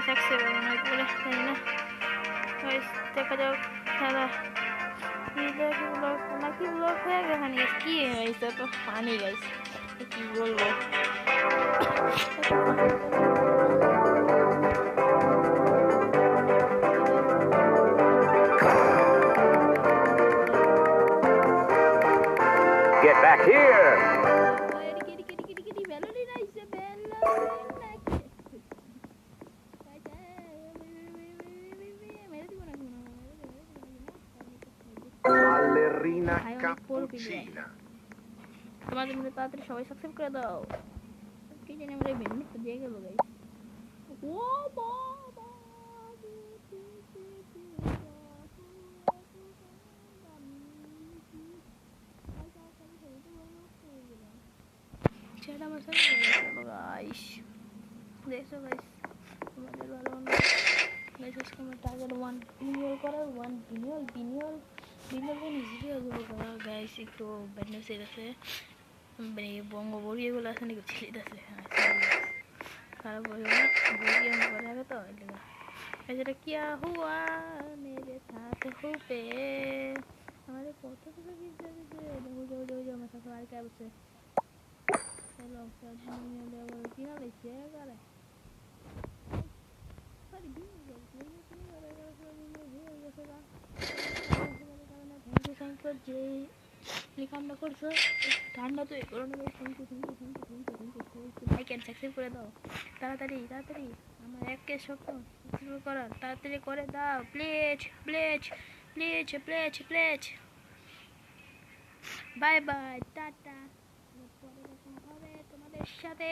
একটা সাকসেস হবে না করে তাই না গাইস দেখা যাক খেলা নাকি ব্লগ হয়ে গেছে গাইস কি গাইস তো ফানি গাইস কি বলবো Get back here! Ballerina cappuccina. তোমাদের মধ্যে তাড়াতাড়ি সবাই সাবস্ক্রাইব করে দাও কি জানি আমরা ভিন্ন দিয়ে গেল গাইস ও বাবা ছেড়া মশা গাইস দেখো গাইস তোমাদের ভালো না গাইস আজকে আমরা টার্গেট 1 বিনিয়োগ করার 1 বিনিয়োগ কোন ইজি হয়ে যাবে গাইস একটু ব্যাডনেস আছে মানে বঙ্গবড়ি এগুলো আছে নাকি ছিলিতেছে খারাপ হয়ে গেল বড়ি আমি করে আগে তো এটা কিয়া হুয়া মেরে সাথ হুপে আমাদের কত কিছু দিচ্ছে দেখো আমার সাথে আর কে বসে চলো সামনে দেবো কিনা লেছে করে আরে বিয়ে থ্যাংক ইউ যে লিখামটা করছো ঠান্ডা তো এই কারণে thank you like and subscribe করে দাও তাড়াতাড়ি আমার এককে স্বপ্ন শুরু করার তাড়াতাড়ি করে দাও প্লিজ বাই বাই টাটা পরে দেখা হবে তোমাদের সাথে